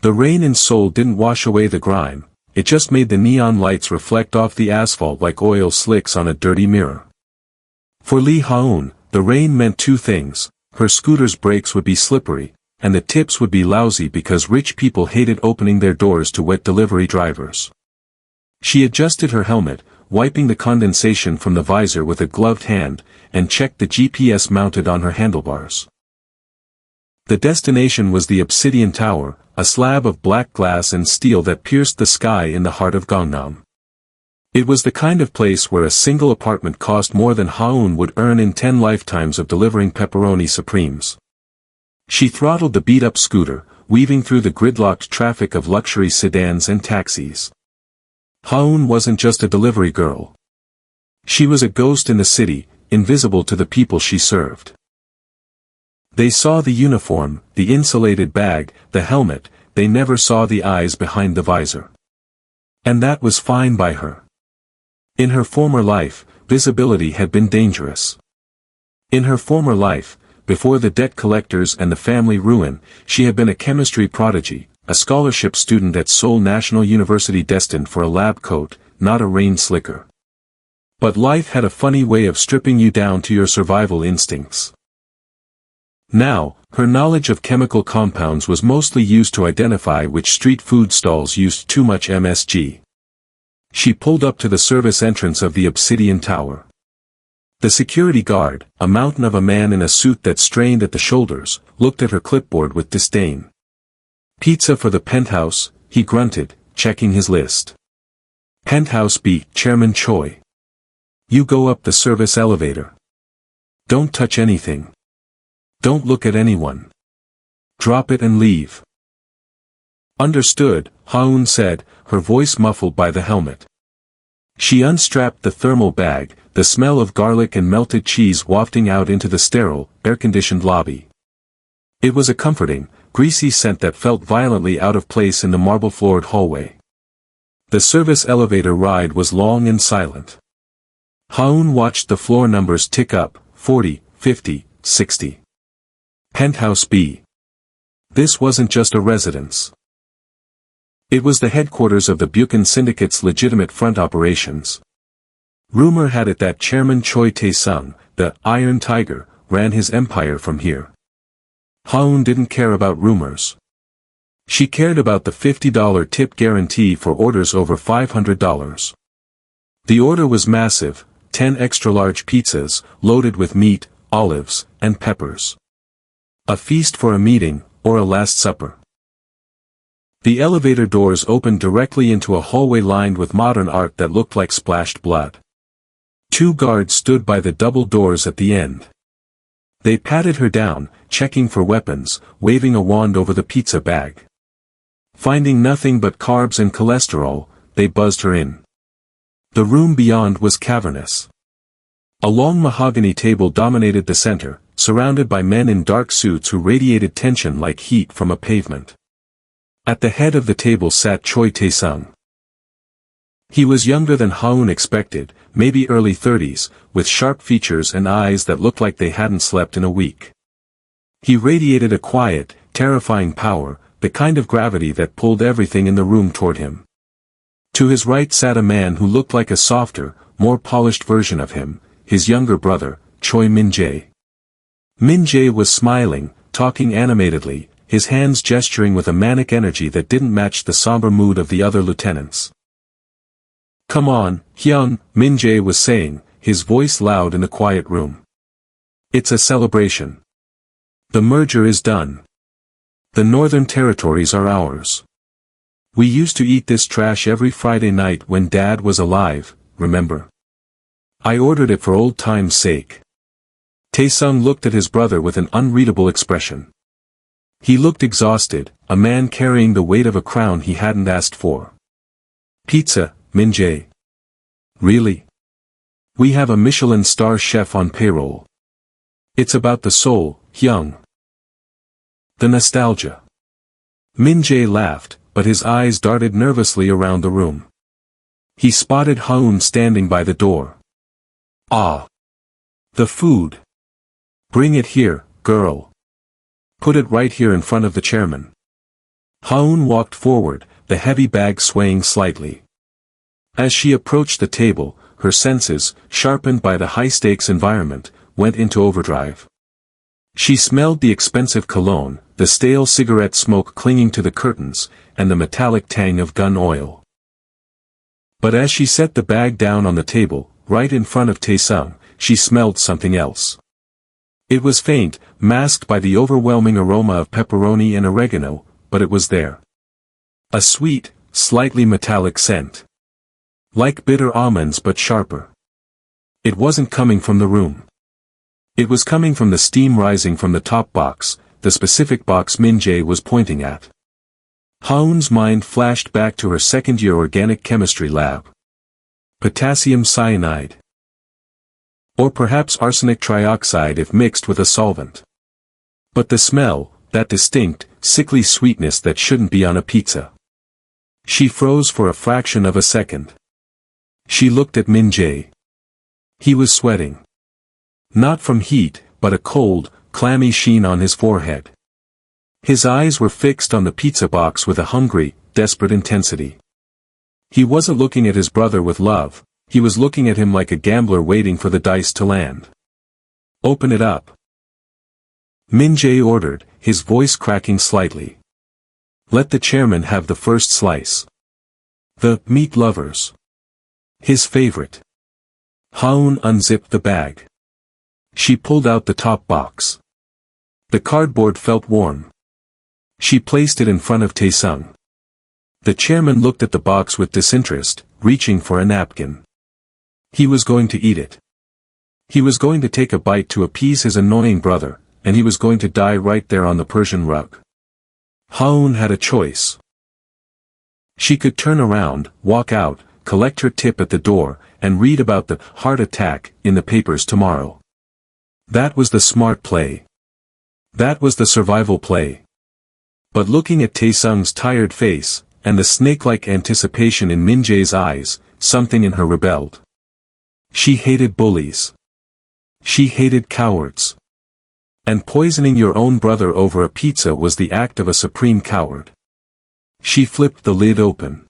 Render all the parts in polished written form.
The rain in Seoul didn't wash away the grime, it just made the neon lights reflect off the asphalt like oil slicks on a dirty mirror. For Lee Ha-eun, the rain meant two things: her scooter's brakes would be slippery, and the tips would be lousy because rich people hated opening their doors to wet delivery drivers. She adjusted her helmet, wiping the condensation from the visor with a gloved hand, and checked the GPS mounted on her handlebars. The destination was the Obsidian Tower, a slab of black glass and steel that pierced the sky in the heart of Gangnam. It was the kind of place where a single apartment cost more than Ha-eun would earn in 10 lifetimes of delivering pepperoni supremes. She throttled the beat-up scooter, weaving through the gridlocked traffic of luxury sedans and taxis. Ha-eun wasn't just a delivery girl. She was a ghost in the city, invisible to the people she served. They saw the uniform, the insulated bag, the helmet, they never saw the eyes behind the visor. And that was fine by her. In her former life, visibility had been dangerous. In her former life, before the debt collectors and the family ruin, she had been a chemistry prodigy, a scholarship student at Seoul National University destined for a lab coat, not a rain slicker. But life had a funny way of stripping you down to your survival instincts. Now, her knowledge of chemical compounds was mostly used to identify which street food stalls used too much MSG. She pulled up to the service entrance of the Obsidian Tower. The security guard, a mountain of a man in a suit that strained at the shoulders, looked at her clipboard with disdain. "Pizza for the penthouse," he grunted, checking his list. "Penthouse B, Chairman Choi. You go up the service elevator. Don't touch anything. Don't look at anyone. Drop it and leave." "Understood," Ha-eun said, her voice muffled by the helmet. She unstrapped the thermal bag, the smell of garlic and melted cheese wafting out into the sterile, air-conditioned lobby. It was a comforting, greasy scent that felt violently out of place in the marble-floored hallway. The service elevator ride was long and silent. Ha-eun watched the floor numbers tick up, 40, 50, 60. Penthouse B. This wasn't just a residence. It was the headquarters of the Buchan Syndicate's legitimate front operations. Rumor had it that Chairman Choi Tae-sung, the Iron Tiger, ran his empire from here. Ha-eun didn't care about rumors. She cared about the $50 tip guarantee for orders over $500. The order was massive, 10 extra-large pizzas, loaded with meat, olives, and peppers. A feast for a meeting, or a last supper. The elevator doors opened directly into a hallway lined with modern art that looked like splashed blood. 2 guards stood by the double doors at the end. They patted her down, checking for weapons, waving a wand over the pizza bag. Finding nothing but carbs and cholesterol, they buzzed her in. The room beyond was cavernous. A long mahogany table dominated the center, surrounded by men in dark suits who radiated tension like heat from a pavement. At the head of the table sat Choi Tae-sung. He was younger than Ha-eun expected, maybe early 30s, with sharp features and eyes that looked like they hadn't slept in a week. He radiated a quiet, terrifying power, the kind of gravity that pulled everything in the room toward him. To his right sat a man who looked like a softer, more polished version of him, his younger brother, Choi Min-jae. Min-jae was smiling, talking animatedly, his hands gesturing with a manic energy that didn't match the somber mood of the other lieutenants. "Come on, Hyun," Min-jae was saying, his voice loud in the quiet room. "It's a celebration. The merger is done. The Northern Territories are ours. We used to eat this trash every Friday night when Dad was alive, remember? I ordered it for old time's sake." Tae-sung looked at his brother with an unreadable expression. He looked exhausted, a man carrying the weight of a crown he hadn't asked for. "Pizza, Min-jae. Really? We have a Michelin star chef on payroll. It's about the soul, Hyung. The nostalgia." Min-jae laughed, but his eyes darted nervously around the room. He spotted Ha-eun standing by the door. "Ah! The food! Bring it here, girl. Put it right here in front of the chairman." Ha-eun walked forward, the heavy bag swaying slightly. As she approached the table, her senses, sharpened by the high-stakes environment, went into overdrive. She smelled the expensive cologne, the stale cigarette smoke clinging to the curtains, and the metallic tang of gun oil. But as she set the bag down on the table, right in front of Tae-sung, she smelled something else. It was faint, masked by the overwhelming aroma of pepperoni and oregano, but it was there. A sweet, slightly metallic scent. Like bitter almonds but sharper. It wasn't coming from the room. It was coming from the steam rising from the top box, the specific box Min-jae was pointing at. Ha-eun's mind flashed back to her second-year organic chemistry lab. Potassium cyanide. Or perhaps arsenic trioxide if mixed with a solvent. But the smell, that distinct, sickly sweetness that shouldn't be on a pizza. She froze for a fraction of a second. She looked at Min-jae. He was sweating. Not from heat, but a cold, clammy sheen on his forehead. His eyes were fixed on the pizza box with a hungry, desperate intensity. He wasn't looking at his brother with love, he was looking at him like a gambler waiting for the dice to land. Open it up. Min-jae ordered, his voice cracking slightly. Let the chairman have the first slice. The meat lovers. His favorite. Ha-eun unzipped the bag. She pulled out the top box. The cardboard felt warm. She placed it in front of Tae-sung. The chairman looked at the box with disinterest, reaching for a napkin. He was going to eat it. He was going to take a bite to appease his annoying brother, and he was going to die right there on the Persian rug. Ha-eun had a choice. She could turn around, walk out, collect her tip at the door, and read about the heart attack in the papers tomorrow. That was the smart play. That was the survival play. But looking at Tae-sung's tired face, and the snake-like anticipation in Min-jae's eyes, something in her rebelled. She hated bullies. She hated cowards. And poisoning your own brother over a pizza was the act of a supreme coward. She flipped the lid open.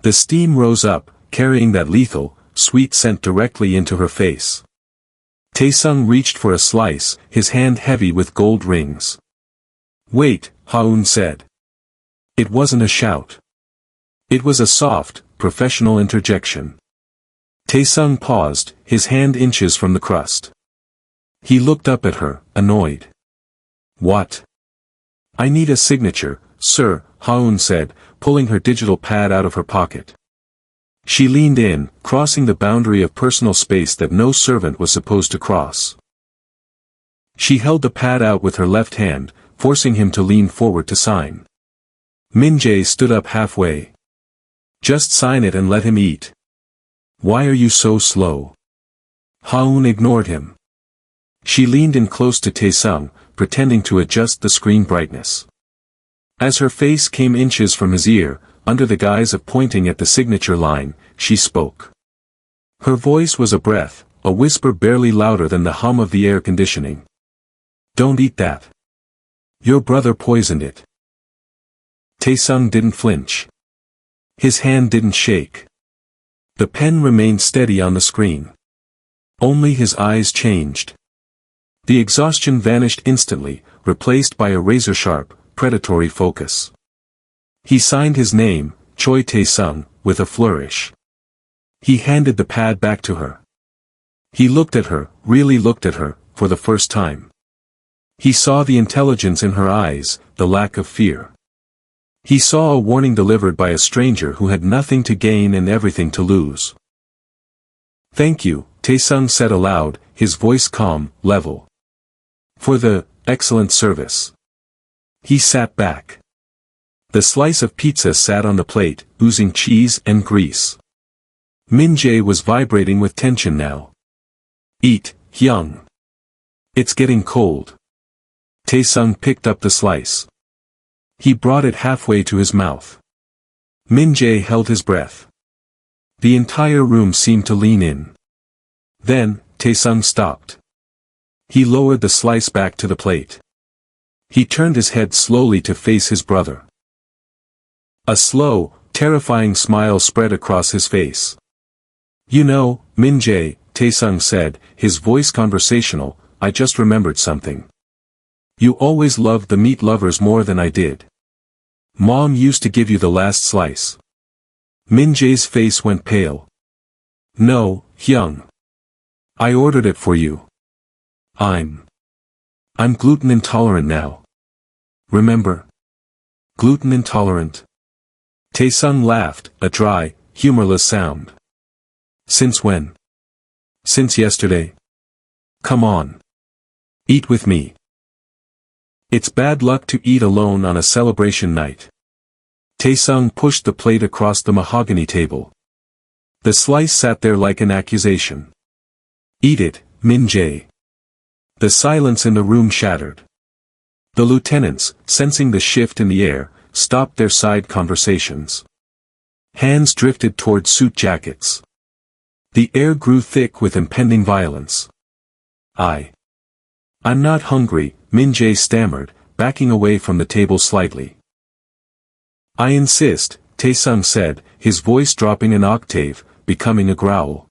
The steam rose up, carrying that lethal, sweet scent directly into her face. Tae-sung reached for a slice, his hand heavy with gold rings. Wait, Ha-eun said. It wasn't a shout. It was a soft, professional interjection. Tae-sung paused, his hand inches from the crust. He looked up at her, annoyed. What? I need a signature, sir, Ha-eun said, pulling her digital pad out of her pocket. She leaned in, crossing the boundary of personal space that no servant was supposed to cross. She held the pad out with her left hand, forcing him to lean forward to sign. Min-jae stood up halfway. Just sign it and let him eat. Why are you so slow? Ha-eun ignored him. She leaned in close to Tae-sung, pretending to adjust the screen brightness. As her face came inches from his ear, under the guise of pointing at the signature line, she spoke. Her voice was a breath, a whisper barely louder than the hum of the air conditioning. Don't eat that. Your brother poisoned it. Tae-sung didn't flinch. His hand didn't shake. The pen remained steady on the screen. Only his eyes changed. The exhaustion vanished instantly, replaced by a razor-sharp, predatory focus. He signed his name, Choi Tae-sung, with a flourish. He handed the pad back to her. He looked at her, really looked at her, for the first time. He saw the intelligence in her eyes, the lack of fear. He saw a warning delivered by a stranger who had nothing to gain and everything to lose. Thank you, Tae-sung said aloud, his voice calm, level. For the excellent service. He sat back. The slice of pizza sat on the plate, oozing cheese and grease. Min-jae was vibrating with tension now. Eat, Hyung. It's getting cold. Tae-sung picked up the slice. He brought it halfway to his mouth. Min-jae held his breath. The entire room seemed to lean in. Then, Tae-sung stopped. He lowered the slice back to the plate. He turned his head slowly to face his brother. A slow, terrifying smile spread across his face. You know, Min-jae, Tae-sung said, his voice conversational, I just remembered something. You always loved the meat lovers more than I did. Mom used to give you the last slice. Min-jae's face went pale. No, Hyung. I ordered it for you. I'm gluten intolerant now. Remember? Gluten intolerant. Tae-sung laughed, a dry, humorless sound. Since when? Since yesterday. Come on. Eat with me. It's bad luck to eat alone on a celebration night. Tae-sung pushed the plate across the mahogany table. The slice sat there like an accusation. Eat it, Min-jae. The silence in the room shattered. The lieutenants, sensing the shift in the air, stopped their side conversations. Hands drifted toward suit jackets. The air grew thick with impending violence. I'm not hungry, Min-jae stammered, backing away from the table slightly. I insist, Tae-sung said, his voice dropping an octave, becoming a growl.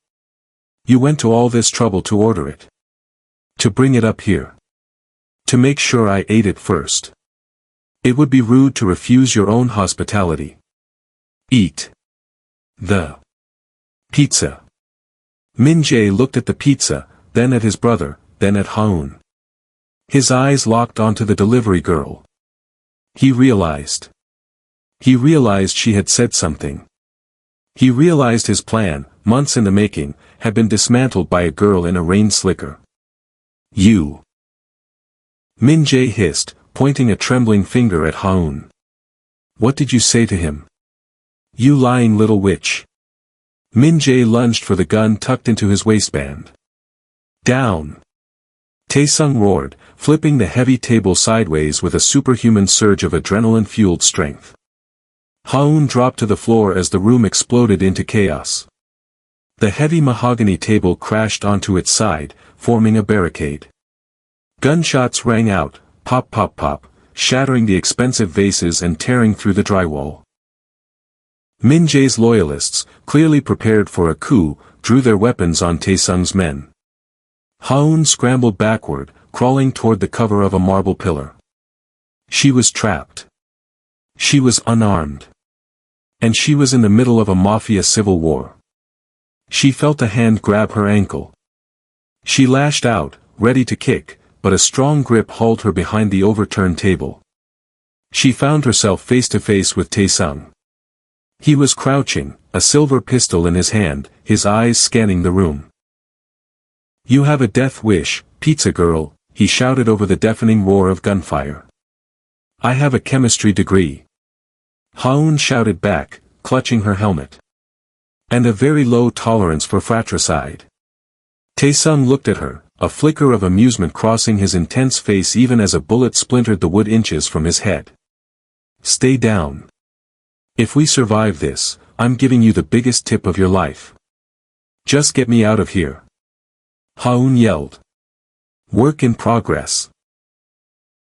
You went to all this trouble to order it. To bring it up here. To make sure I ate it first. It would be rude to refuse your own hospitality. Eat. The pizza. Min-jae looked at the pizza, then at his brother, then at Ha-eun. His eyes locked onto the delivery girl. He realized she had said something. He realized his plan, months in the making, had been dismantled by a girl in a rain slicker. You. Min-jae hissed, pointing a trembling finger at Ha-eun. What did you say to him? You lying little witch. Min-jae lunged for the gun tucked into his waistband. Down. Tae-sung roared, flipping the heavy table sideways with a superhuman surge of adrenaline-fueled strength. Ha-eun dropped to the floor as the room exploded into chaos. The heavy mahogany table crashed onto its side, forming a barricade. Gunshots rang out, pop pop pop, shattering the expensive vases and tearing through the drywall. Min-jae's loyalists, clearly prepared for a coup, drew their weapons on Tae-sung's men. Ha-eun scrambled backward, crawling toward the cover of a marble pillar. She was trapped. She was unarmed. And she was in the middle of a Mafia civil war. She felt a hand grab her ankle. She lashed out, ready to kick, but a strong grip hauled her behind the overturned table. She found herself face to face with Tae-sung. He was crouching, a silver pistol in his hand, his eyes scanning the room. You have a death wish, pizza girl, he shouted over the deafening roar of gunfire. I have a chemistry degree. Ha-eun shouted back, clutching her helmet. And a very low tolerance for fratricide. Tae-sung looked at her, a flicker of amusement crossing his intense face even as a bullet splintered the wood inches from his head. Stay down. If we survive this, I'm giving you the biggest tip of your life. Just get me out of here. Ha-eun yelled. Work in progress.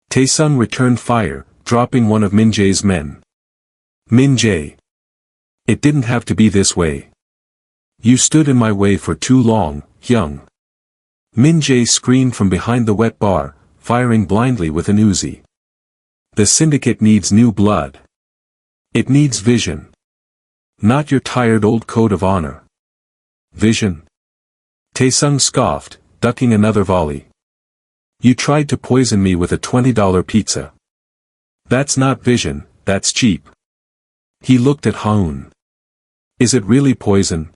Tae-sung returned fire, dropping one of Min-jae's men. Min-jae. It didn't have to be this way. You stood in my way for too long, Hyung. Min-jae screamed from behind the wet bar, firing blindly with an Uzi. The syndicate needs new blood. It needs vision. Not your tired old code of honor. Vision? Tae-sung scoffed, ducking another volley. You tried to poison me with a $20 pizza. That's not vision, that's cheap. He looked at Ha-eun. Is it really poison?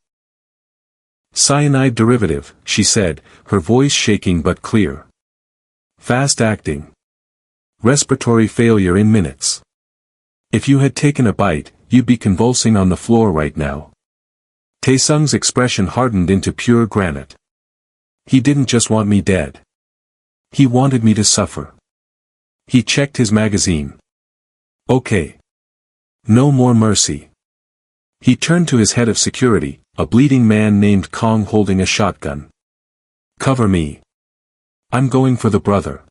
Cyanide derivative, she said, her voice shaking but clear. Fast acting. Respiratory failure in minutes. If you had taken a bite, you'd be convulsing on the floor right now. Tae-sung's expression hardened into pure granite. He didn't just want me dead. He wanted me to suffer. He checked his magazine. Okay. No more mercy. He turned to his head of security, a bleeding man named Kong holding a shotgun. Cover me. I'm going for the brother.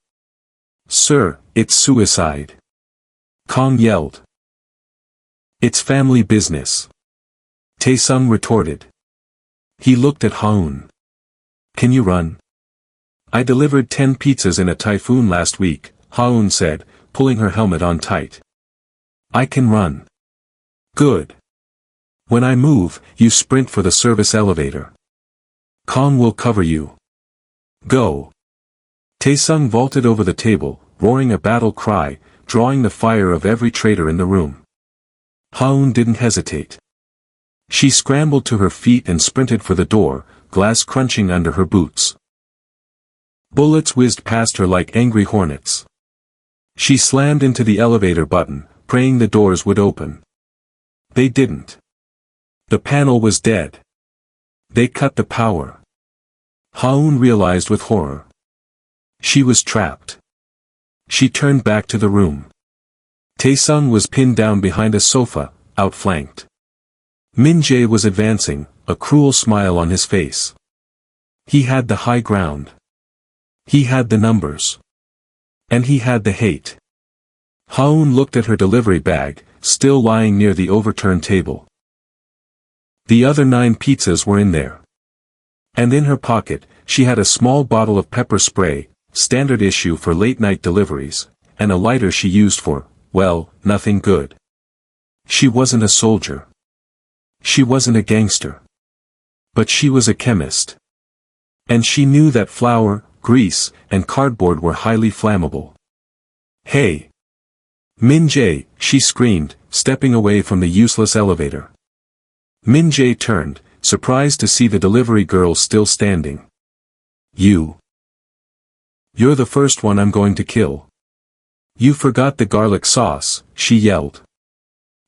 Sir, It's suicide. Kang yelled. It's family business. Tae-sung retorted. He looked at Ha-eun. Can you run? I delivered 10 pizzas in a typhoon last week, Ha-eun said, pulling her helmet on tight. I can run. Good. When I move, you sprint for the service elevator. Kang will cover you. Go. Tae-sung vaulted over the table, roaring a battle cry, drawing the fire of every traitor in the room. Ha-eun didn't hesitate. She scrambled to her feet and sprinted for the door, glass crunching under her boots. Bullets whizzed past her like angry hornets. She slammed into the elevator button, praying the doors would open. They didn't. The panel was dead. They cut the power. Ha-eun realized with horror. She was trapped. She turned back to the room. Tae-sung was pinned down behind a sofa, outflanked. Min-jae was advancing, a cruel smile on his face. He had the high ground. He had the numbers. And he had the hate. Ha-eun looked at her delivery bag, still lying near the overturned table. The other 9 pizzas were in there. And in her pocket, she had a small bottle of pepper spray, standard issue for late-night deliveries, and a lighter she used for, well, nothing good. She wasn't a soldier. She wasn't a gangster. But she was a chemist. And she knew that flour, grease, and cardboard were highly flammable. Hey! Min-jae, she screamed, stepping away from the useless elevator. Min-jae turned, surprised to see the delivery girl still standing. You're the first one I'm going to kill. You forgot the garlic sauce, she yelled.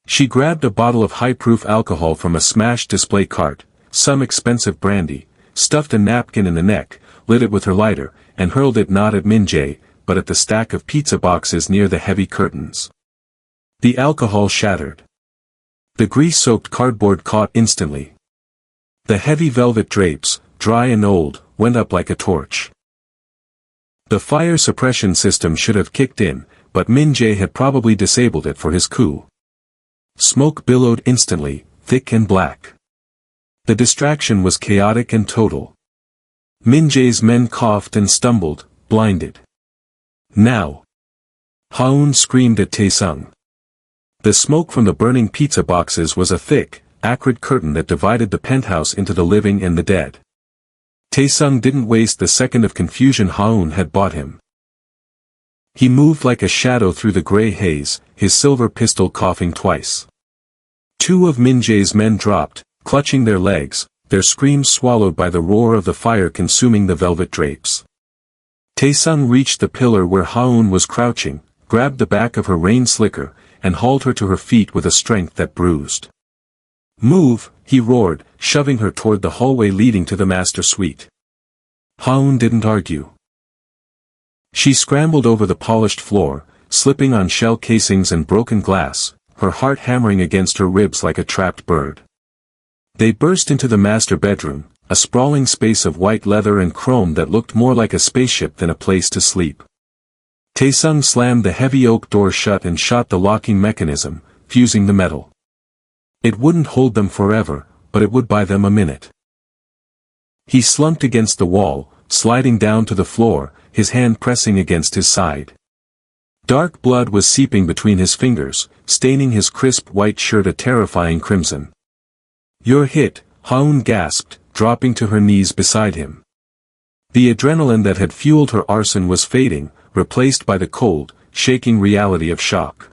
She grabbed a bottle of high-proof alcohol from a smashed display cart, some expensive brandy, stuffed a napkin in the neck, lit it with her lighter, and hurled it not at Min-jae, but at the stack of pizza boxes near the heavy curtains. The alcohol shattered. The grease-soaked cardboard caught instantly. The heavy velvet drapes, dry and old, went up like a torch. The fire suppression system should have kicked in, but Min-jae had probably disabled it for his coup. Smoke billowed instantly, thick and black. The distraction was chaotic and total. Min-jae's men coughed and stumbled, blinded. Now! Ha-eun screamed at Tae-sung. The smoke from the burning pizza boxes was a thick, acrid curtain that divided the penthouse into the living and the dead. Tae-sung didn't waste the second of confusion Ha-eun had bought him. He moved like a shadow through the gray haze, his silver pistol coughing twice. 2 of Min-jae's men dropped, clutching their legs, their screams swallowed by the roar of the fire consuming the velvet drapes. Tae-sung reached the pillar where Ha-eun was crouching, grabbed the back of her rain slicker, and hauled her to her feet with a strength that bruised. Move, he roared, shoving her toward the hallway leading to the master suite. Ha-eun didn't argue. She scrambled over the polished floor, slipping on shell casings and broken glass, her heart hammering against her ribs like a trapped bird. They burst into the master bedroom, a sprawling space of white leather and chrome that looked more like a spaceship than a place to sleep. Tae-sung slammed the heavy oak door shut and shot the locking mechanism, fusing the metal. It wouldn't hold them forever, but it would buy them a minute. He slumped against the wall, sliding down to the floor, his hand pressing against his side. Dark blood was seeping between his fingers, staining his crisp white shirt a terrifying crimson. You're hit, Ha-eun gasped, dropping to her knees beside him. The adrenaline that had fueled her arson was fading, replaced by the cold, shaking reality of shock.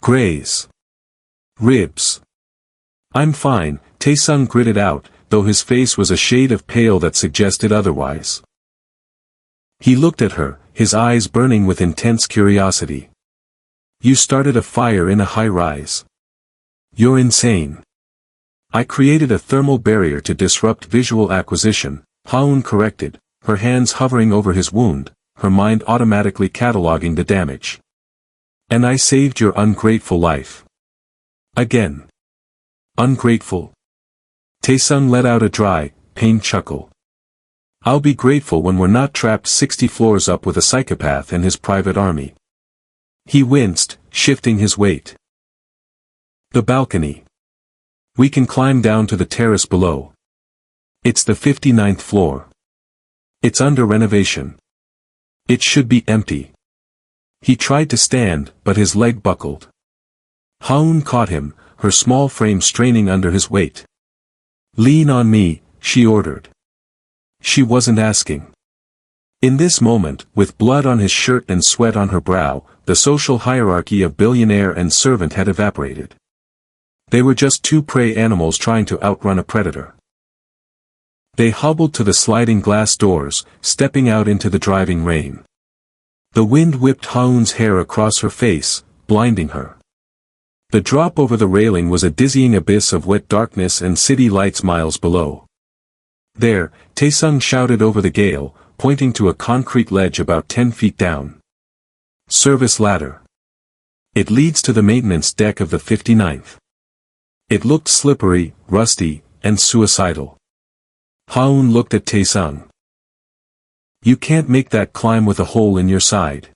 Graze. Ribs. I'm fine, Tae-sung gritted out, though his face was a shade of pale that suggested otherwise. He looked at her, his eyes burning with intense curiosity. You started a fire in a high-rise. You're insane. I created a thermal barrier to disrupt visual acquisition, Ha-eun corrected, her hands hovering over his wound, her mind automatically cataloging the damage. And I saved your ungrateful life. Again. Ungrateful. Tae-sung let out a dry, pained chuckle. I'll be grateful when we're not trapped 60 floors up with a psychopath and his private army. He winced, shifting his weight. The balcony. We can climb down to the terrace below. It's the 59th floor. It's under renovation. It should be empty. He tried to stand, but his leg buckled. Ha-eun caught him, her small frame straining under his weight. Lean on me, she ordered. She wasn't asking. In this moment, with blood on his shirt and sweat on her brow, the social hierarchy of billionaire and servant had evaporated. They were just two prey animals trying to outrun a predator. They hobbled to the sliding glass doors, stepping out into the driving rain. The wind whipped Ha-eun's hair across her face, blinding her. The drop over the railing was a dizzying abyss of wet darkness and city lights miles below. There, Tae-sung shouted over the gale, pointing to a concrete ledge about 10 feet down. Service ladder. It leads to the maintenance deck of the 59th. It looked slippery, rusty, and suicidal. Ha-eun looked at Tae-sung. You can't make that climb with a hole in your side.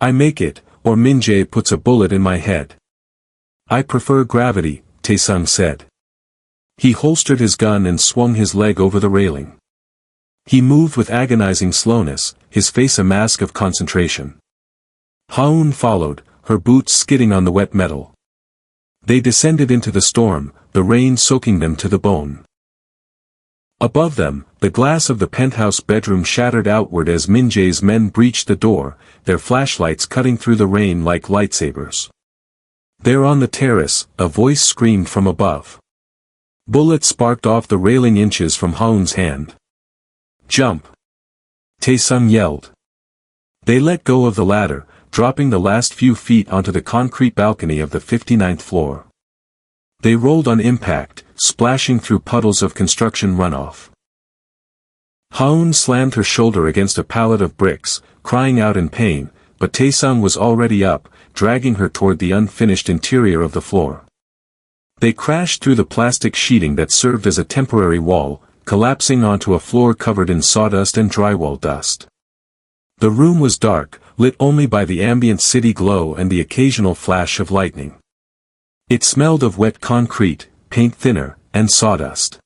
I make it, or Min-jae puts a bullet in my head. I prefer gravity, Tae-sung said. He holstered his gun and swung his leg over the railing. He moved with agonizing slowness, his face a mask of concentration. Ha-eun followed, her boots skidding on the wet metal. They descended into the storm, the rain soaking them to the bone. Above them, the glass of the penthouse bedroom shattered outward as Min-jae's men breached the door, their flashlights cutting through the rain like lightsabers. There on the terrace, a voice screamed from above. Bullets sparked off the railing inches from Ha-eun's hand. Jump! Tae-sung yelled. They let go of the ladder, dropping the last few feet onto the concrete balcony of the 59th floor. They rolled on impact, splashing through puddles of construction runoff. Ha-eun slammed her shoulder against a pallet of bricks, crying out in pain, but Tae-sung was already up, dragging her toward the unfinished interior of the floor. They crashed through the plastic sheeting that served as a temporary wall, collapsing onto a floor covered in sawdust and drywall dust. The room was dark, lit only by the ambient city glow and the occasional flash of lightning. It smelled of wet concrete, paint thinner, and sawdust.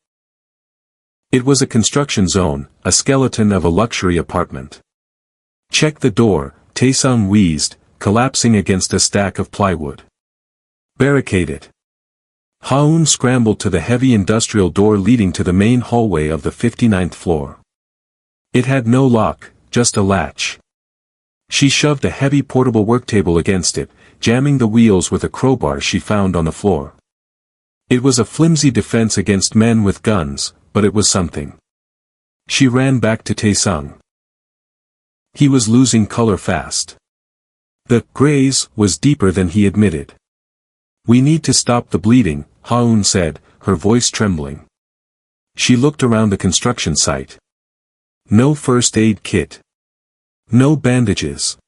It was a construction zone, a skeleton of a luxury apartment. Check the door, Tae-sung wheezed, collapsing against a stack of plywood. Barricade it. Ha-eun scrambled to the heavy industrial door leading to the main hallway of the 59th floor. It had no lock, just a latch. She shoved a heavy portable worktable against it, jamming the wheels with a crowbar she found on the floor. It was a flimsy defense against men with guns, but it was something. She ran back to Tae-sung. He was losing color fast. The graze was deeper than he admitted. We need to stop the bleeding, Ha-eun said, her voice trembling. She looked around the construction site. No first aid kit. No bandages.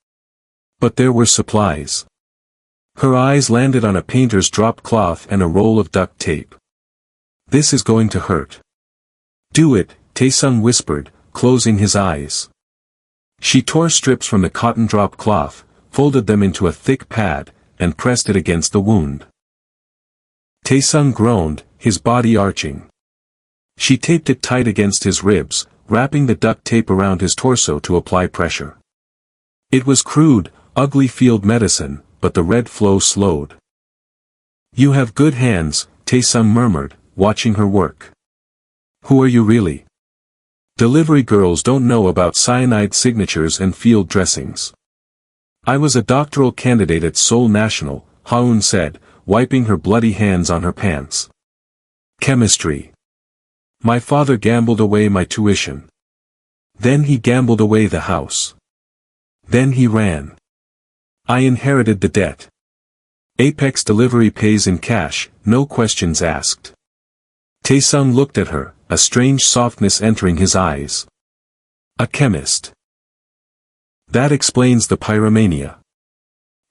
But there were supplies. Her eyes landed on a painter's drop cloth and a roll of duct tape. This is going to hurt. Do it, Tae-sung whispered, closing his eyes. She tore strips from the cotton drop cloth, folded them into a thick pad, and pressed it against the wound. Tae-sung groaned, his body arching. She taped it tight against his ribs, wrapping the duct tape around his torso to apply pressure. It was crude, ugly field medicine, but the red flow slowed. You have good hands, Tae-sung murmured, watching her work. Who are you really? Delivery girls don't know about cyanide signatures and field dressings. I was a doctoral candidate at Seoul National, Ha-eun said, wiping her bloody hands on her pants. Chemistry. My father gambled away my tuition. Then he gambled away the house. Then he ran. I inherited the debt. Apex Delivery pays in cash, no questions asked. Tae-sung looked at her, a strange softness entering his eyes. A chemist. That explains the pyromania.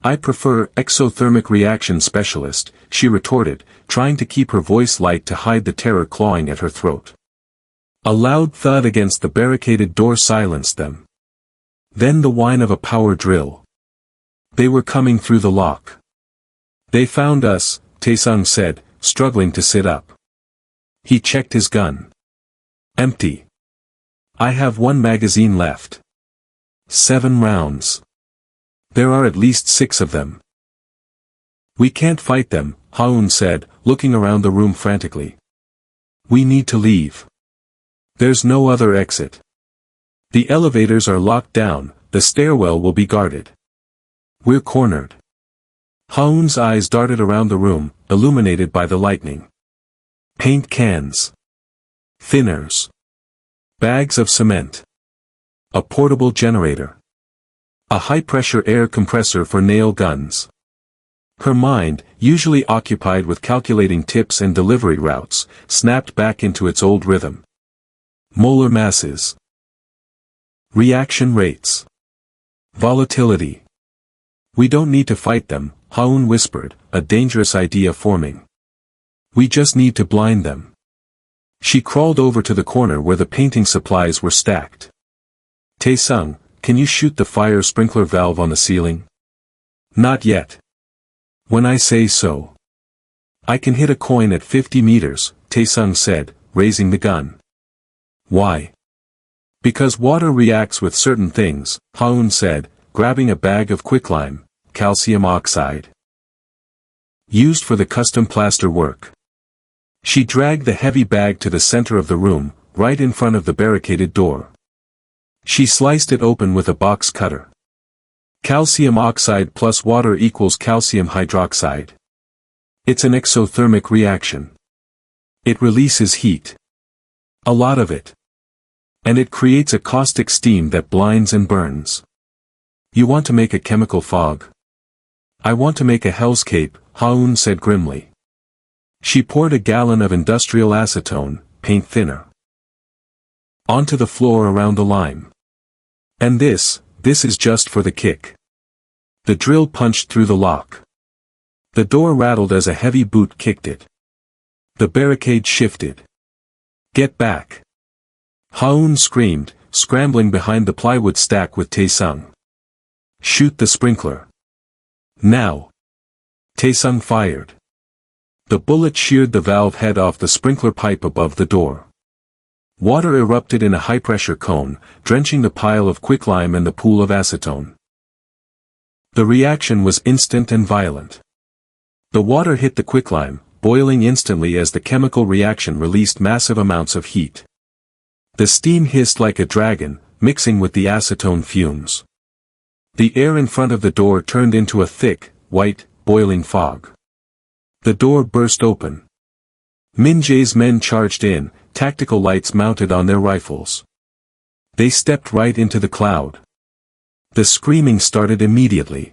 I prefer exothermic reaction specialist, she retorted, trying to keep her voice light to hide the terror clawing at her throat. A loud thud against the barricaded door silenced them. Then the whine of a power drill. They were coming through the lock. They found us, Tae-sung said, struggling to sit up. He checked his gun. Empty. I have 1 magazine left. 7 rounds. There are at least 6 of them. We can't fight them, Ha-eun said, looking around the room frantically. We need to leave. There's no other exit. The elevators are locked down, the stairwell will be guarded. We're cornered. Ha-eun's eyes darted around the room, illuminated by the lightning. Paint cans. Thinners. Bags of cement. A portable generator. A high-pressure air compressor for nail guns. Her mind, usually occupied with calculating tips and delivery routes, snapped back into its old rhythm. Molar masses. Reaction rates. Volatility. We don't need to fight them, Ha-eun whispered, a dangerous idea forming. We just need to blind them. She crawled over to the corner where the painting supplies were stacked. Tae-sung, can you shoot the fire sprinkler valve on the ceiling? Not yet. When I say so. I can hit a coin at 50 meters, Tae-sung said, raising the gun. Why? Because water reacts with certain things, Ha-eun said, grabbing a bag of quicklime, calcium oxide. Used for the custom plaster work. She dragged the heavy bag to the center of the room, right in front of the barricaded door. She sliced it open with a box cutter. Calcium oxide plus water equals calcium hydroxide. It's an exothermic reaction. It releases heat. A lot of it. And it creates a caustic steam that blinds and burns. You want to make a chemical fog? I want to make a hellscape, Ha-eun said grimly. She poured a gallon of industrial acetone, paint thinner, onto the floor around the lime. And this is just for the kick. The drill punched through the lock. The door rattled as a heavy boot kicked it. The barricade shifted. Get back. Ha-eun screamed, scrambling behind the plywood stack with Tae-sung. Shoot the sprinkler. Now. Tae-sung fired. The bullet sheared the valve head off the sprinkler pipe above the door. Water erupted in a high-pressure cone, drenching the pile of quicklime and the pool of acetone. The reaction was instant and violent. The water hit the quicklime, boiling instantly as the chemical reaction released massive amounts of heat. The steam hissed like a dragon, mixing with the acetone fumes. The air in front of the door turned into a thick, white, boiling fog. The door burst open. Min Jae's men charged in, tactical lights mounted on their rifles. They stepped right into the cloud. The screaming started immediately.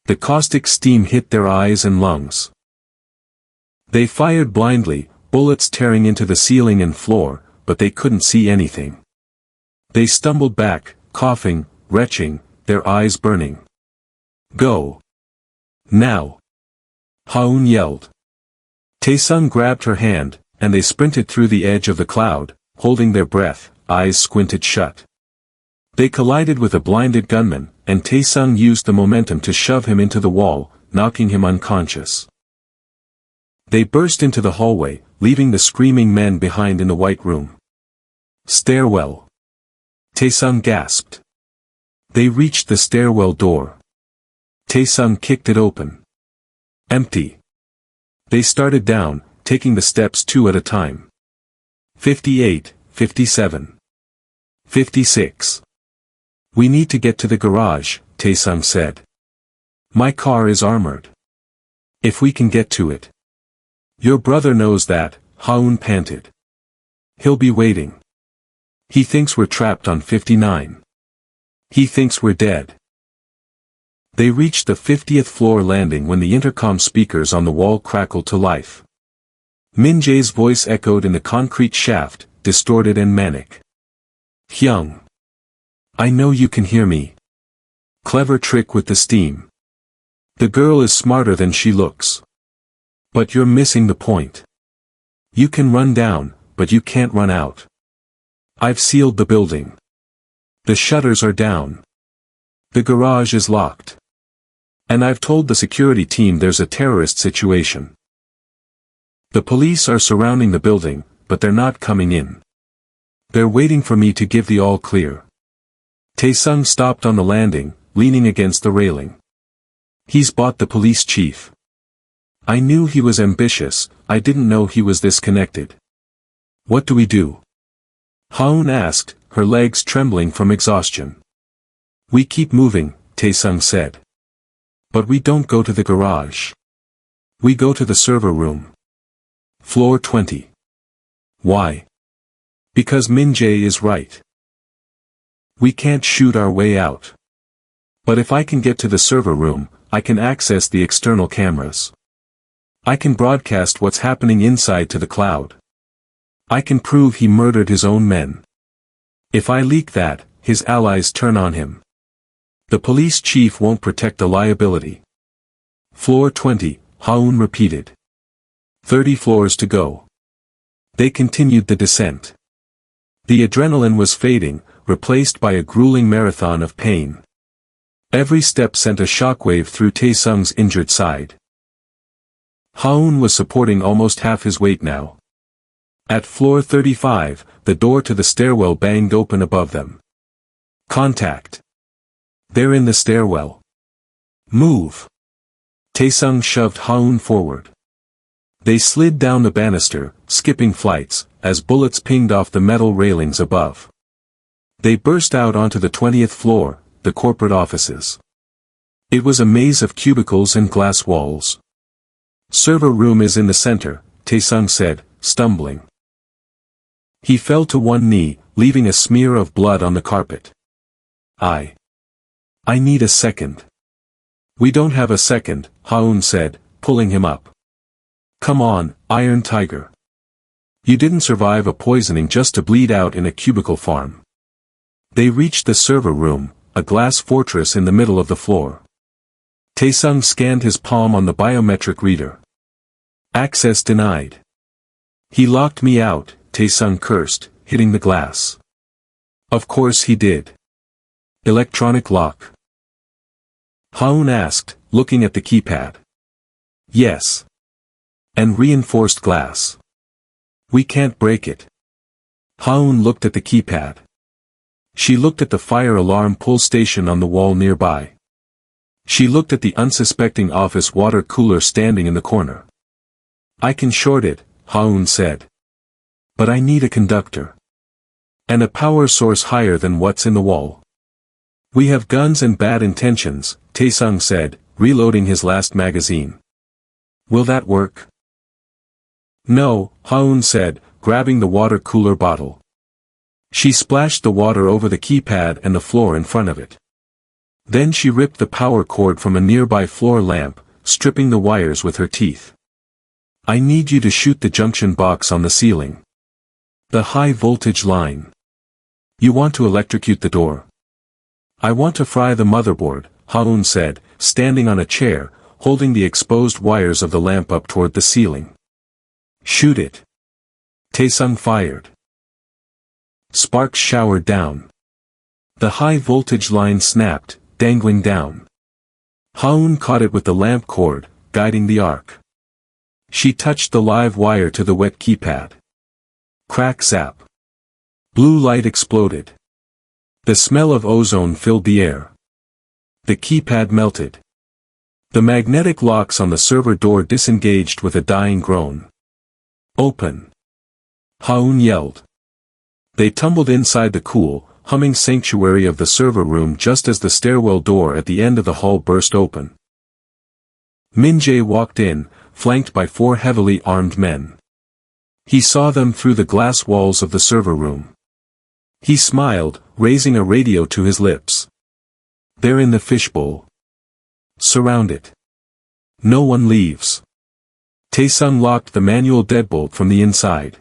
The caustic steam hit their eyes and lungs. They fired blindly, bullets tearing into the ceiling and floor, but they couldn't see anything. They stumbled back, coughing, retching, their eyes burning. Go. Now. Ha-eun yelled. Tae-sung grabbed her hand, and they sprinted through the edge of the cloud, holding their breath, eyes squinted shut. They collided with a blinded gunman, and Tae-sung used the momentum to shove him into the wall, knocking him unconscious. They burst into the hallway, leaving the screaming men behind in the white room. Stairwell. Tae-sung gasped. They reached the stairwell door. Tae-sung kicked it open. Empty. They started down, taking the steps 2 at a time. 58, 57. 56. We need to get to the garage, Tae-sung said. My car is armored. If we can get to it. Your brother knows that, Ha-eun panted. He'll be waiting. He thinks we're trapped on 59. He thinks we're dead. They reached the 50th floor landing when the intercom speakers on the wall crackled to life. Min Jae's voice echoed in the concrete shaft, distorted and manic. Hyung. I know you can hear me. Clever trick with the steam. The girl is smarter than she looks. But you're missing the point. You can run down, but you can't run out. I've sealed the building. The shutters are down. The garage is locked. And I've told the security team there's a terrorist situation. The police are surrounding the building, but they're not coming in. They're waiting for me to give the all clear. Tae-sung stopped on the landing, leaning against the railing. He's bought the police chief. I knew he was ambitious, I didn't know he was this connected. What do we do? Ha-eun asked, her legs trembling from exhaustion. We keep moving, Tae-sung said. But we don't go to the garage. We go to the server room. Floor 20. Why? Because Min-jae is right. We can't shoot our way out. But if I can get to the server room, I can access the external cameras. I can broadcast what's happening inside to the cloud. I can prove he murdered his own men. If I leak that, his allies turn on him. The police chief won't protect the liability. Floor 20, Ha-eun repeated. 30 floors to go. They continued the descent. The adrenaline was fading, replaced by a grueling marathon of pain. Every step sent a shockwave through Tae-sung's injured side. Ha-eun was supporting almost half his weight now. At floor 35, the door to the stairwell banged open above them. Contact. They're in the stairwell. Move. Tae-sung shoved Ha-eun forward. They slid down the banister, skipping flights, as bullets pinged off the metal railings above. They burst out onto the 20th floor, the corporate offices. It was a maze of cubicles and glass walls. Server room is in the center, Tae-sung said, stumbling. He fell to one knee, leaving a smear of blood on the carpet. I need a second. We don't have a second, Ha-eun said, pulling him up. Come on, Iron Tiger. You didn't survive a poisoning just to bleed out in a cubicle farm. They reached the server room, a glass fortress in the middle of the floor. Tae-sung scanned his palm on the biometric reader. Access denied. He locked me out, Tae-sung cursed, hitting the glass. Of course he did. Electronic lock. Ha-eun asked, looking at the keypad. Yes. And reinforced glass. We can't break it. Ha-eun looked at the keypad. She looked at the fire alarm pull station on the wall nearby. She looked at the unsuspecting office water cooler standing in the corner. I can short it, Ha-eun said. But I need a conductor. And a power source higher than what's in the wall. We have guns and bad intentions, Tae-sung said, reloading his last magazine. Will that work? No, Ha-eun said, grabbing the water cooler bottle. She splashed the water over the keypad and the floor in front of it. Then she ripped the power cord from a nearby floor lamp, stripping the wires with her teeth. I need you to shoot the junction box on the ceiling. The high voltage line. You want to electrocute the door. I want to fry the motherboard, Ha-eun said, standing on a chair, holding the exposed wires of the lamp up toward the ceiling. Shoot it. Tae-sung fired. Sparks showered down. The high voltage line snapped, dangling down. Ha-eun caught it with the lamp cord, guiding the arc. She touched the live wire to the wet keypad. Crack zap. Blue light exploded. The smell of ozone filled the air. The keypad melted. The magnetic locks on the server door disengaged with a dying groan. Open. Ha-eun yelled. They tumbled inside the cool, humming sanctuary of the server room just as the stairwell door at the end of the hall burst open. Min-jae walked in, flanked by 4 heavily armed men. He saw them through the glass walls of the server room. He smiled, raising a radio to his lips. They're in the fishbowl. Surround it. No one leaves. Tae-sung locked the manual deadbolt from the inside.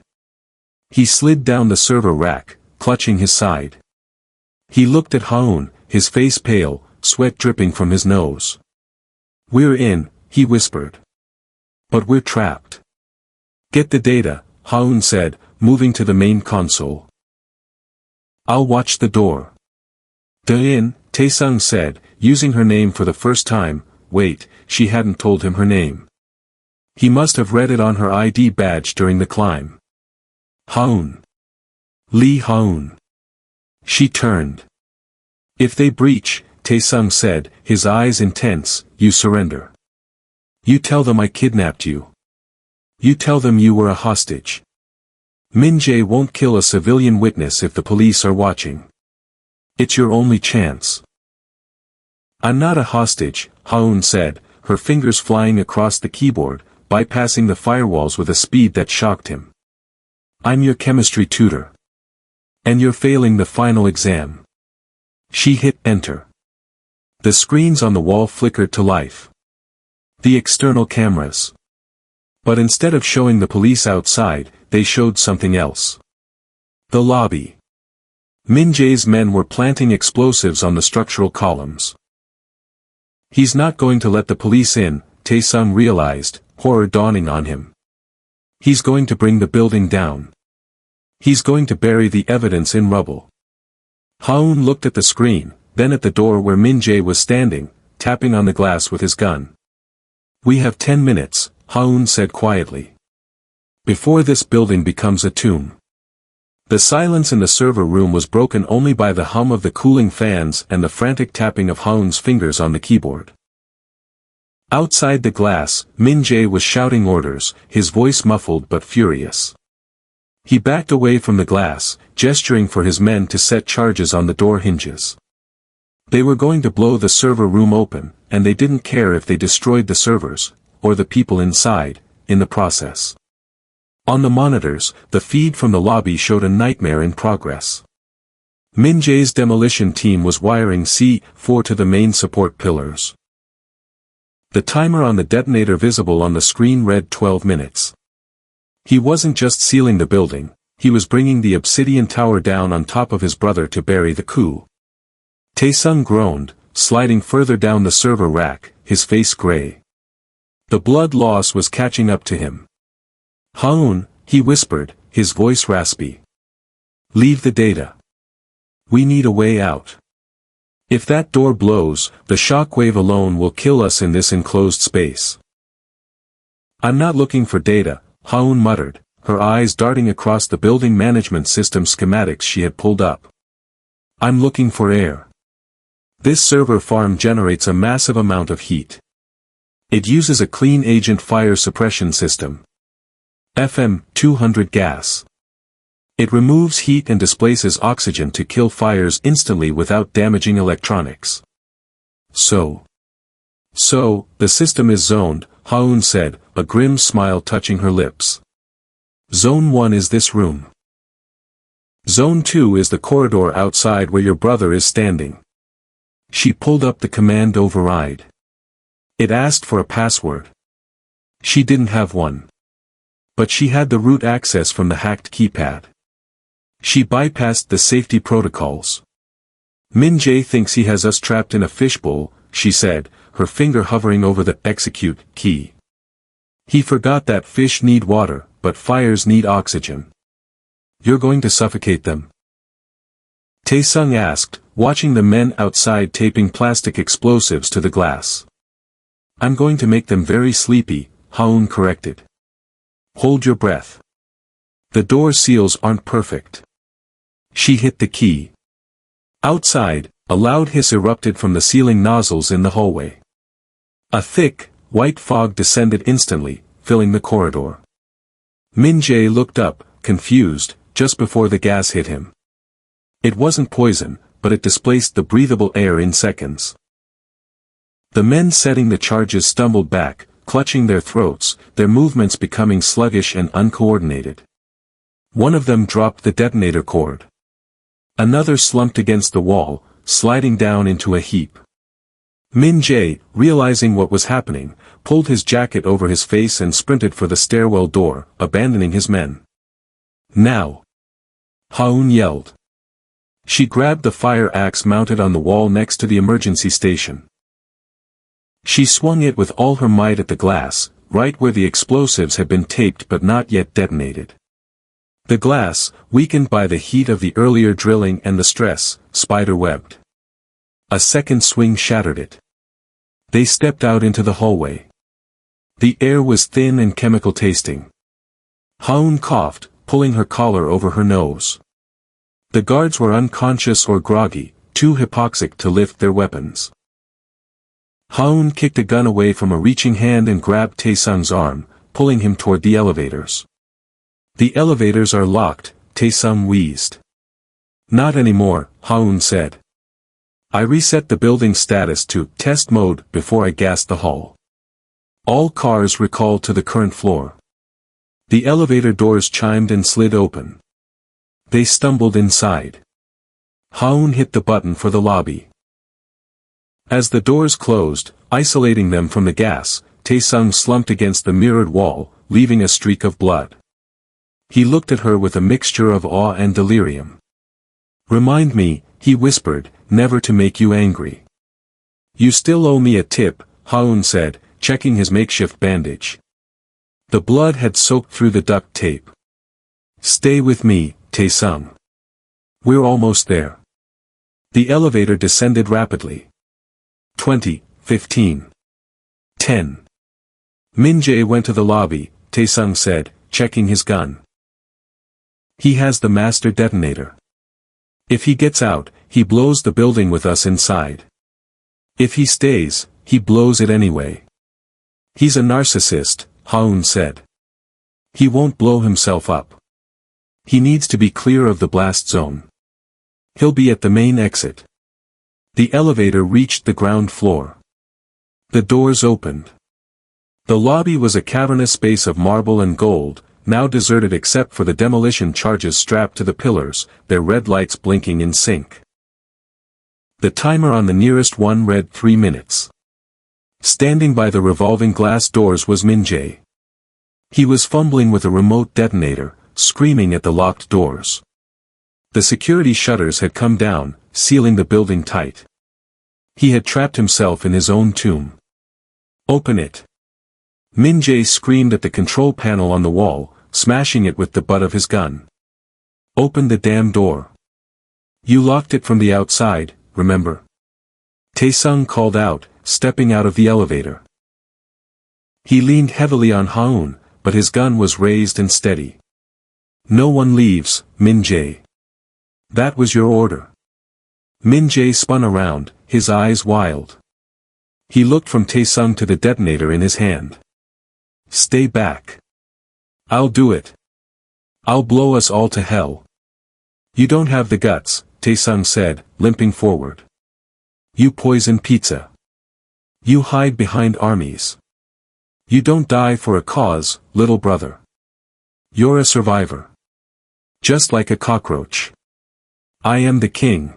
He slid down the server rack, clutching his side. He looked at Ha-eun, his face pale, sweat dripping from his nose. We're in, he whispered. But we're trapped. Get the data, Ha-eun said, moving to the main console. I'll watch the door. In, Tae-sung said, using her name for the first time, wait, she hadn't told him her name. He must have read it on her ID badge during the climb. Ha-eun. Lee Ha-eun. She turned. If they breach, Tae-sung said, his eyes intense, you surrender. You tell them I kidnapped you. You tell them you were a hostage. Min-jae won't kill a civilian witness if the police are watching. It's your only chance. I'm not a hostage, Ha-eun said, her fingers flying across the keyboard, bypassing the firewalls with a speed that shocked him. I'm your chemistry tutor. And you're failing the final exam. She hit enter. The screens on the wall flickered to life. The external cameras. But instead of showing the police outside, they showed something else. The lobby. Min-jae's men were planting explosives on the structural columns. He's not going to let the police in, Tae-sung realized, horror dawning on him. He's going to bring the building down. He's going to bury the evidence in rubble. Ha-eun looked at the screen, then at the door where Min-jae was standing, tapping on the glass with his gun. We have 10 minutes, Ha-eun said quietly. Before this building becomes a tomb. The silence in the server room was broken only by the hum of the cooling fans and the frantic tapping of Ha-eun's fingers on the keyboard. Outside the glass, Min-jae was shouting orders, his voice muffled but furious. He backed away from the glass, gesturing for his men to set charges on the door hinges. They were going to blow the server room open, and they didn't care if they destroyed the servers, or the people inside, in the process. On the monitors, the feed from the lobby showed a nightmare in progress. Min-jae's demolition team was wiring C4 to the main support pillars. The timer on the detonator visible on the screen read 12 minutes. He wasn't just sealing the building, he was bringing the obsidian tower down on top of his brother to bury the coup. Tae-sung groaned, sliding further down the server rack, his face gray. The blood loss was catching up to him. Ha-eun, he whispered, his voice raspy. Leave the data. We need a way out. If that door blows, the shockwave alone will kill us in this enclosed space. I'm not looking for data, Ha-eun muttered, her eyes darting across the building management system schematics she had pulled up. I'm looking for air. This server farm generates a massive amount of heat. It uses a clean agent fire suppression system. FM 200 gas. It removes heat and displaces oxygen to kill fires instantly without damaging electronics. So, the system is zoned, Ha-eun said, a grim smile touching her lips. Zone 1 is this room. Zone 2 is the corridor outside where your brother is standing. She pulled up the command override. It asked for a password. She didn't have one. But she had the root access from the hacked keypad. She bypassed the safety protocols. Min-jae thinks he has us trapped in a fishbowl, she said, her finger hovering over the execute key. He forgot that fish need water, but fires need oxygen. You're going to suffocate them? Tae-sung asked, watching the men outside taping plastic explosives to the glass. I'm going to make them very sleepy, Ha-eun corrected. Hold your breath. The door seals aren't perfect. She hit the key. Outside, a loud hiss erupted from the ceiling nozzles in the hallway. A thick, white fog descended instantly, filling the corridor. Min-jae looked up, confused, just before the gas hit him. It wasn't poison, but it displaced the breathable air in seconds. The men setting the charges stumbled back, clutching their throats, their movements becoming sluggish and uncoordinated. One of them dropped the detonator cord. Another slumped against the wall, sliding down into a heap. Min-jae, realizing what was happening, pulled his jacket over his face and sprinted for the stairwell door, abandoning his men. Now! Ha-eun yelled. She grabbed the fire axe mounted on the wall next to the emergency station. She swung it with all her might at the glass, right where the explosives had been taped but not yet detonated. The glass, weakened by the heat of the earlier drilling and the stress, spider-webbed. A second swing shattered it. They stepped out into the hallway. The air was thin and chemical tasting. Ha-eun coughed, pulling her collar over her nose. The guards were unconscious or groggy, too hypoxic to lift their weapons. Ha-eun kicked a gun away from a reaching hand and grabbed Tae-sung's arm, pulling him toward the elevators. The elevators are locked, Tae-sung wheezed. Not anymore, Ha-eun said. I reset the building status to test mode before I gassed the hall. All cars recalled to the current floor. The elevator doors chimed and slid open. They stumbled inside. Ha-eun hit the button for the lobby. As the doors closed, isolating them from the gas, Tae-sung slumped against the mirrored wall, leaving a streak of blood. He looked at her with a mixture of awe and delirium. Remind me, he whispered, never to make you angry. You still owe me a tip, Ha-eun said, checking his makeshift bandage. The blood had soaked through the duct tape. Stay with me, Tae-sung. We're almost there. The elevator descended rapidly. 20, 15. 10. Min-jae went to the lobby, Tae-sung said, checking his gun. He has the master detonator. If he gets out, he blows the building with us inside. If he stays, he blows it anyway. He's a narcissist, Ha-eun said. He won't blow himself up. He needs to be clear of the blast zone. He'll be at the main exit. The elevator reached the ground floor. The doors opened. The lobby was a cavernous space of marble and gold, now deserted except for the demolition charges strapped to the pillars, their red lights blinking in sync. The timer on the nearest one read 3 minutes. Standing by the revolving glass doors was Min-jae. He was fumbling with a remote detonator, screaming at the locked doors. The security shutters had come down, sealing the building tight. He had trapped himself in his own tomb. Open it. Min-jae screamed at the control panel on the wall, smashing it with the butt of his gun. Open the damn door. You locked it from the outside, remember? Tae-sung called out, stepping out of the elevator. He leaned heavily on Ha-eun, but his gun was raised and steady. No one leaves, Min-jae. That was your order. Min-jae spun around, his eyes wild. He looked from Tae-sung to the detonator in his hand. Stay back. I'll do it. I'll blow us all to hell. You don't have the guts, Tae-sung said, limping forward. You poison pizza. You hide behind armies. You don't die for a cause, little brother. You're a survivor. Just like a cockroach. I am the king.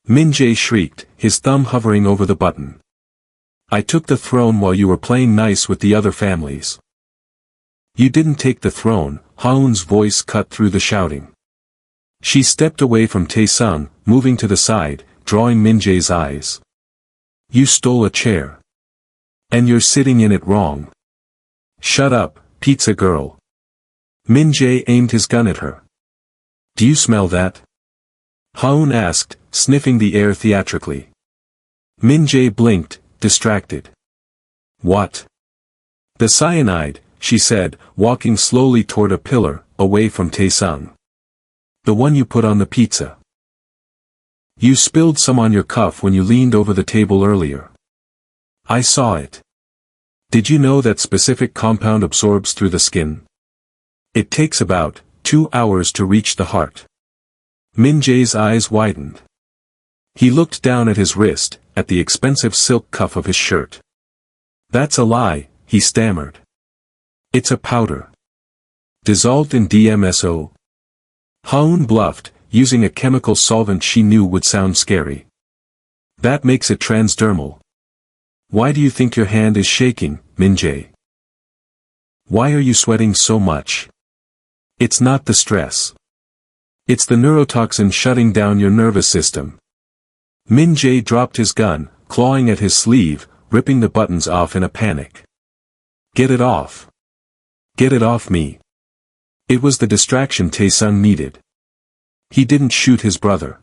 Min-jae shrieked, his thumb hovering over the button. I took the throne while you were playing nice with the other families. You didn't take the throne, Ha-eun's voice cut through the shouting. She stepped away from Tae-sung, moving to the side, drawing Min-jae's eyes. You stole a chair. And you're sitting in it wrong. Shut up, pizza girl. Min-jae aimed his gun at her. Do you smell that? Ha-eun asked, sniffing the air theatrically. Min-jae blinked, distracted. What? The cyanide, she said, walking slowly toward a pillar, away from Tae-sung. The one you put on the pizza. You spilled some on your cuff when you leaned over the table earlier. I saw it. Did you know that specific compound absorbs through the skin? It takes about 2 hours to reach the heart. Min-jae's eyes widened. He looked down at his wrist, at the expensive silk cuff of his shirt. That's a lie, he stammered. It's a powder. Dissolved in DMSO. Ha-eun bluffed, using a chemical solvent she knew would sound scary. That makes it transdermal. Why do you think your hand is shaking, Min-jae? Why are you sweating so much? It's not the stress. It's the neurotoxin shutting down your nervous system. Min-jae dropped his gun, clawing at his sleeve, ripping the buttons off in a panic. Get it off. Get it off me. It was the distraction Tae-sung needed. He didn't shoot his brother.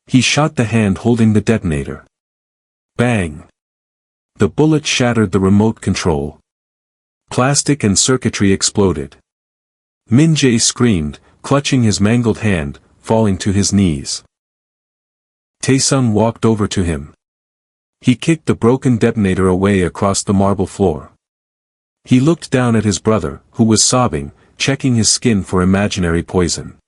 He shot the hand holding the detonator. Bang. The bullet shattered the remote control. Plastic and circuitry exploded. Min-jae screamed, clutching his mangled hand, falling to his knees. Tae-sung walked over to him. He kicked the broken detonator away across the marble floor. He looked down at his brother, who was sobbing, checking his skin for imaginary poison.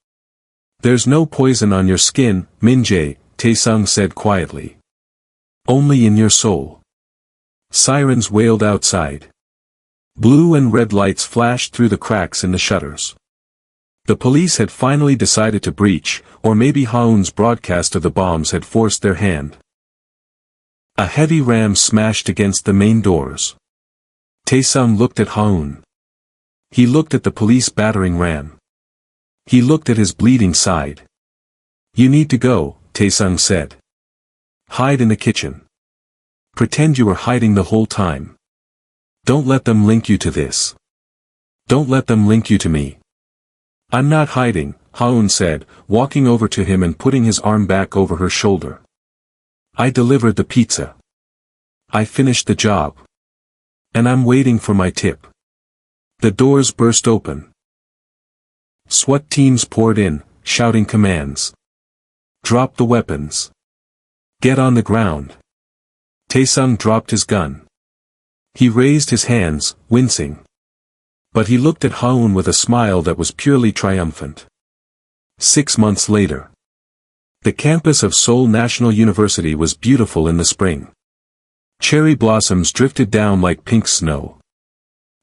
"There's no poison on your skin, Min-jae," Tae-sung said quietly. "Only in your soul." Sirens wailed outside. Blue and red lights flashed through the cracks in the shutters. The police had finally decided to breach, or maybe Ha-eun's broadcast of the bombs had forced their hand. A heavy ram smashed against the main doors. Tae-sung looked at Ha-eun. He looked at the police battering ram. He looked at his bleeding side. "You need to go," Tae-sung said. "Hide in the kitchen. Pretend you were hiding the whole time. Don't let them link you to this. Don't let them link you to me." "I'm not hiding," Ha-eun said, walking over to him and putting his arm back over her shoulder. "I delivered the pizza. I finished the job. And I'm waiting for my tip." The doors burst open. SWAT teams poured in, shouting commands. "Drop the weapons. Get on the ground." Tae-sung dropped his gun. He raised his hands, wincing. But he looked at Ha-eun with a smile that was purely triumphant. 6 months later. The campus of Seoul National University was beautiful in the spring. Cherry blossoms drifted down like pink snow.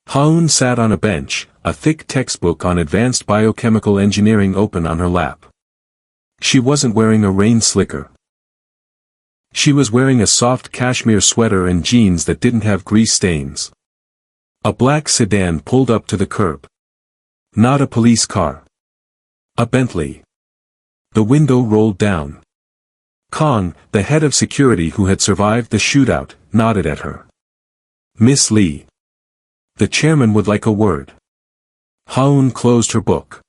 Ha-eun sat on a bench, a thick textbook on advanced biochemical engineering open on her lap. She wasn't wearing a rain slicker. She was wearing a soft cashmere sweater and jeans that didn't have grease stains. A black sedan pulled up to the curb. Not a police car. A Bentley. The window rolled down. Kong, the head of security who had survived the shootout, nodded at her. "Miss Lee. The chairman would like a word." Ha-eun closed her book.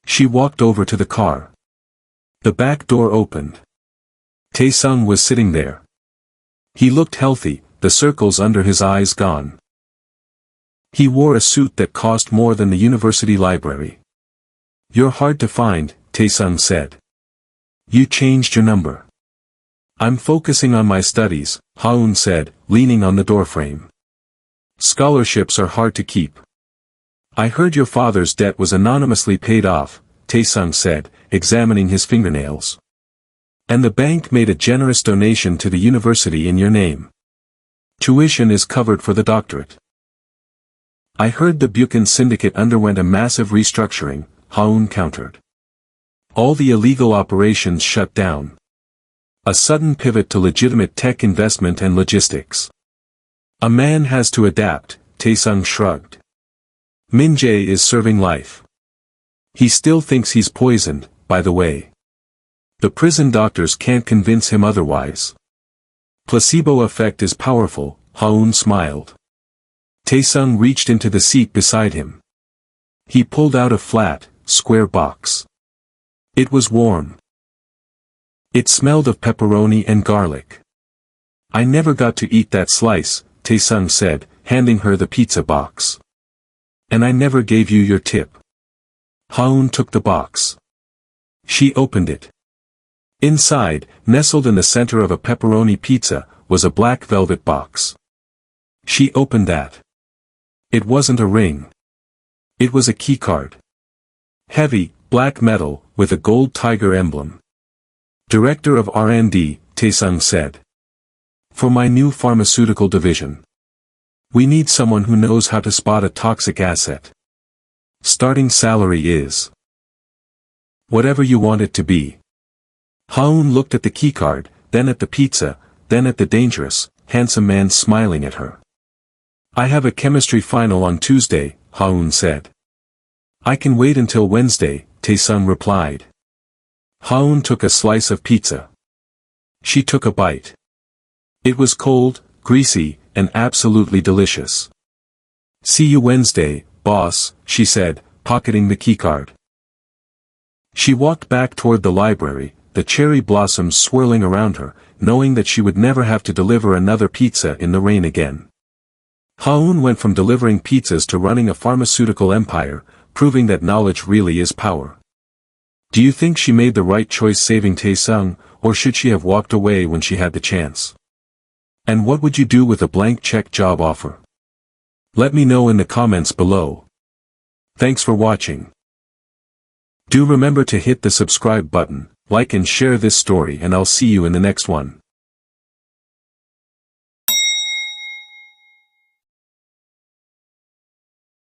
She walked over to the car. The back door opened. Tae-sung was sitting there. He looked healthy, the circles under his eyes gone. He wore a suit that cost more than the university library. "You're hard to find," Tae-sung said. "You changed your number." "I'm focusing on my studies," Ha-eun said, leaning on the doorframe. "Scholarships are hard to keep." "I heard your father's debt was anonymously paid off," Tae-sung said, examining his fingernails. "And the bank made a generous donation to the university in your name. Tuition is covered for the doctorate." "I heard the Buchan syndicate underwent a massive restructuring," Ha-eun countered. "All the illegal operations shut down. A sudden pivot to legitimate tech investment and logistics. A man has to adapt," Tae-sung shrugged. "Min-jae is serving life. He still thinks he's poisoned, by the way. The prison doctors can't convince him otherwise. Placebo effect is powerful," Ha-eun smiled. Tae-sung reached into the seat beside him. He pulled out a flat, square box. It was warm. It smelled of pepperoni and garlic. "I never got to eat that slice," Tae-sung said, handing her the pizza box. "And I never gave you your tip." Ha-eun took the box. She opened it. Inside, nestled in the center of a pepperoni pizza, was a black velvet box. She opened that. It wasn't a ring. It was a keycard. Heavy, black metal, with a gold tiger emblem. "Director of R&D," Tae-sung said. "For my new pharmaceutical division. We need someone who knows how to spot a toxic asset. Starting salary is whatever you want it to be." Ha-eun looked at the keycard, then at the pizza, then at the dangerous, handsome man smiling at her. "I have a chemistry final on Tuesday," Ha-eun said. "I can wait until Wednesday," Tae-sung replied. Ha-eun took a slice of pizza. She took a bite. It was cold, greasy, and absolutely delicious. "See you Wednesday, boss," she said, pocketing the keycard. She walked back toward the library, the cherry blossoms swirling around her, knowing that she would never have to deliver another pizza in the rain again. Ha-eun went from delivering pizzas to running a pharmaceutical empire, proving that knowledge really is power. Do you think she made the right choice saving Tae-sung, or should she have walked away when she had the chance? And what would you do with a blank check job offer? Let me know in the comments below. Thanks for watching. Do remember to hit the subscribe button, like and share this story, and I'll see you in the next one.